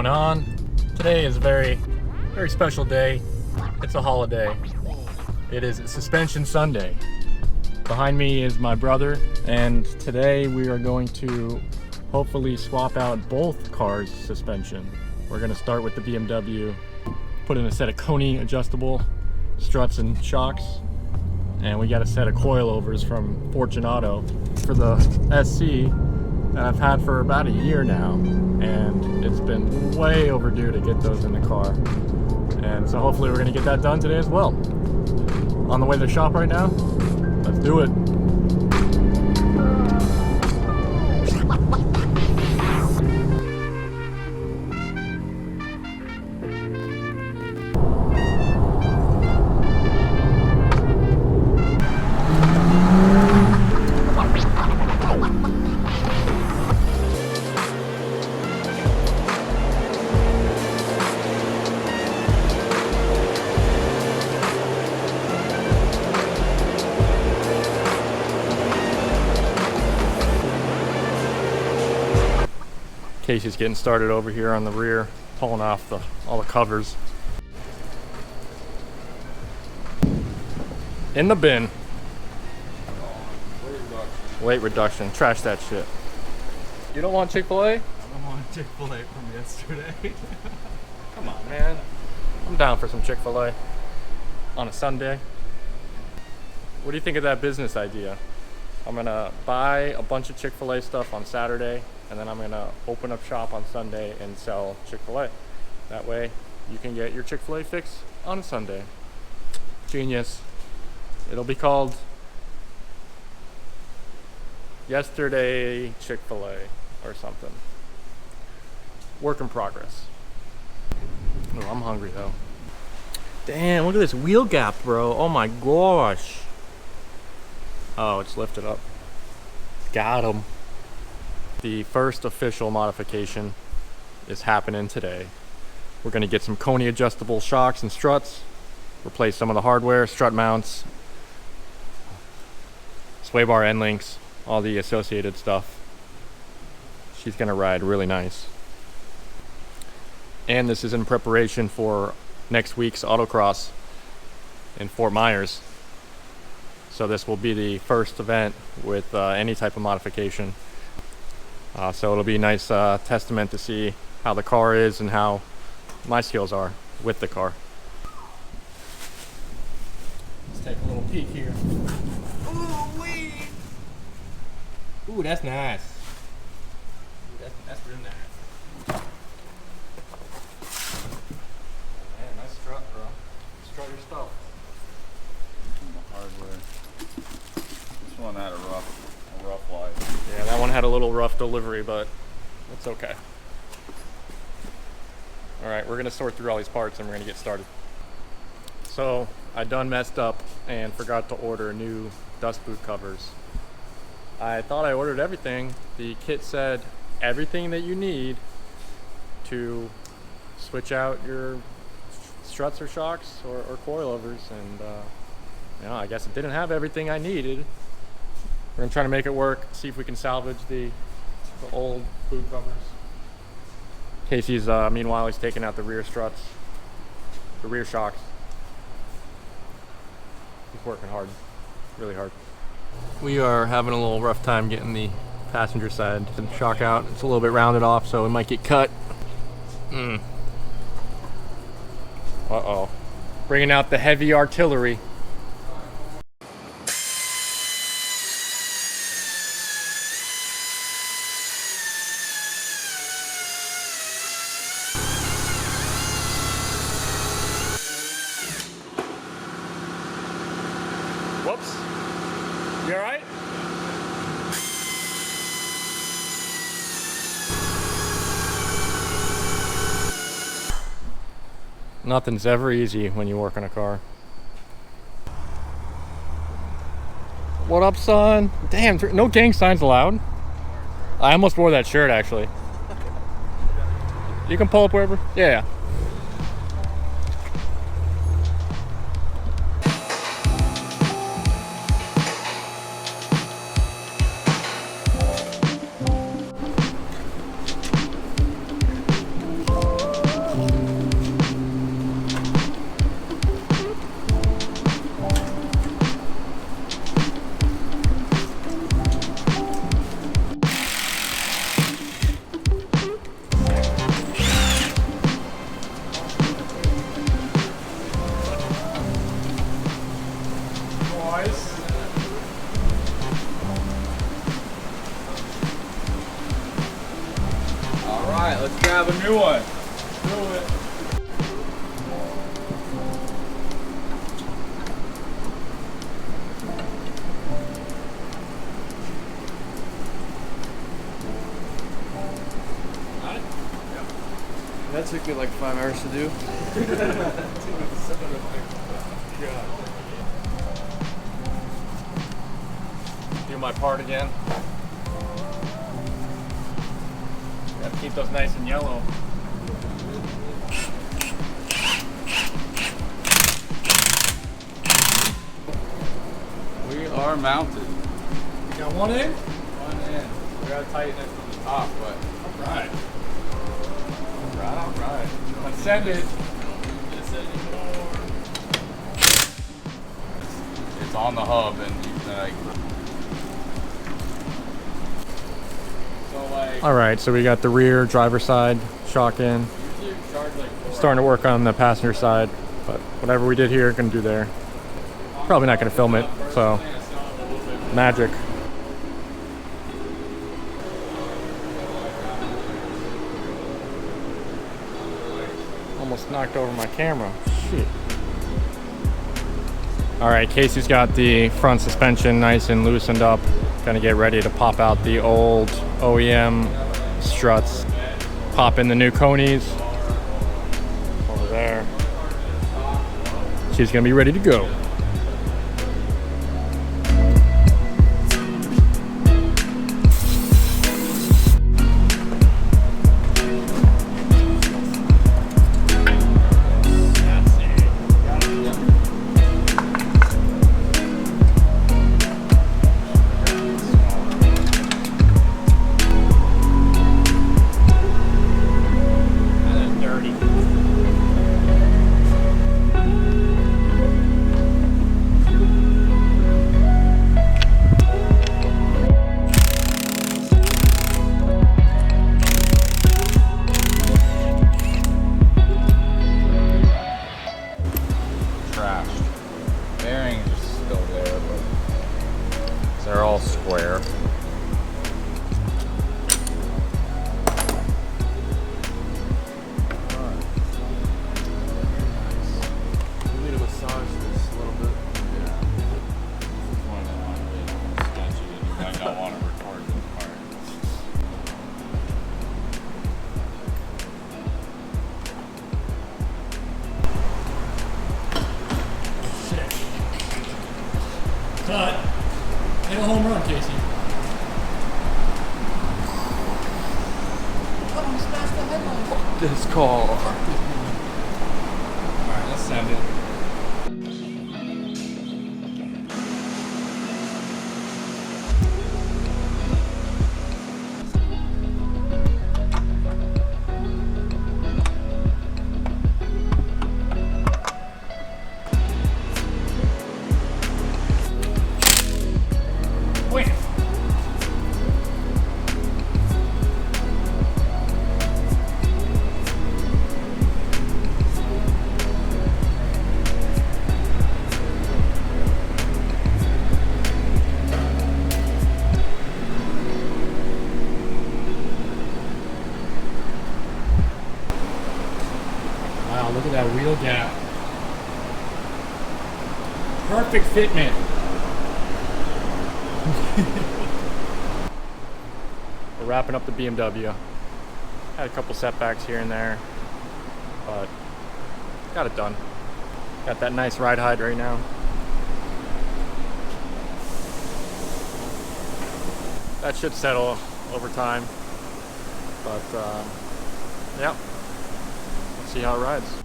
going on? Today is a very special day. It's a holiday. It is Suspension Sunday. Behind me is my brother, and today we are going to hopefully swap out both cars' suspension. We're going to start with the BMW, put in a set of Koni Adjustable struts and shocks, and we got a set of coilovers from Fortunato for the SC that I've had for about a year now, and it's been way overdue to get those in the car. And so hopefully we're going to get that done today as well. On the way to the shop right now, let's do it. Casey's getting started over here on the rear, pulling off all the covers. In the bin. Weight reduction. Trash that shit. You don't want Chick-fil-A? I don't want Chick-fil-A from yesterday. Come on, man. I'm down for some Chick-fil-A on a Sunday. What do you think of that business idea? I'm gonna buy a bunch of Chick-fil-A stuff on Saturday, and then I'm gonna open up shop on Sunday and sell Chick-fil-A. That way you can get your Chick-fil-A fix on Sunday. Genius. It'll be called Yesterday Chick-fil-A or something. Work in progress. Oh, I'm hungry though. Damn, look at this wheel gap, bro. Oh my gosh. Oh, it's lifted up. Got him. The first official modification is happening today. We're going to get some Koni adjustable shocks and struts, replace some of the hardware, strut mounts, sway bar end links, all the associated stuff. She's going to ride really nice. And this is in preparation for next week's autocross in Fort Myers. So this will be the first event with any type of modification. So it'll be a nice testament to see how the car is and how my skills are with the car. Let's take a little peek here. Ooh, wee! Ooh, that's nice. Ooh, that's real nice. Man, nice strut, bro. Strut your stuff. Hardware. This one had a rough life. Yeah, that one had a little rough delivery, but it's okay. Alright, we're gonna sort through all these parts and we're gonna get started. So, I done messed up and forgot to order new dust boot covers. I thought I ordered everything. The kit said everything that you need to switch out your struts or shocks or coilovers, and you know, I guess it didn't have everything I needed. We're gonna try to make it work, see if we can salvage the old boot covers. Casey's, meanwhile, he's taking out the rear struts, the rear shocks. He's working hard, really hard. We are having a little rough time getting the passenger side shock out. It's a little bit rounded off, so it might get cut. Uh-oh. Bringing out the heavy artillery. Whoops. You all right? Nothing's ever easy when you work on a car. What up, son? Damn, no gang signs allowed. I almost wore that shirt, actually. You can pull up wherever? Yeah. twice. All right, let's grab a new one. Do it. Got it? Yeah. That took me like 5 hours to do. Do my part again. Gotta keep those nice and yellow. We are mounted. Got one in? One in. We gotta tighten it from the top, but Right. all right. Let's send it. It's on the hub, and you can like. So like. All right, so we got the rear driver side shock in. Usually we charge like Starting to work on the passenger side, but whatever we did here, gonna do there. Probably not gonna film it, so magic. Almost knocked over my camera. Shit. All right, Casey's got the front suspension nice and loosened up. Gonna get ready to pop out the old OEM struts. Pop in the new Konis. Over there. She's gonna be ready to go. Bearings are still there, but they're all square. We need to massage this a little bit. Yeah. This is one of the ones really sketchy that you might not want to record this part. Cut. Hit a home run, Casey. Oh, smash the headline. This call. Alright, let's send it. Wait. Wow, look at that wheel gap. Perfect fitment. We're wrapping up the BMW. Had a couple setbacks here and there, but got it done. Got that nice ride height right now. That should settle over time, but yeah, let's see how it rides.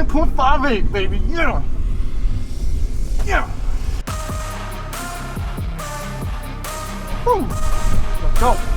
99.58, baby. Yeah. Yeah. Woo. Let's go.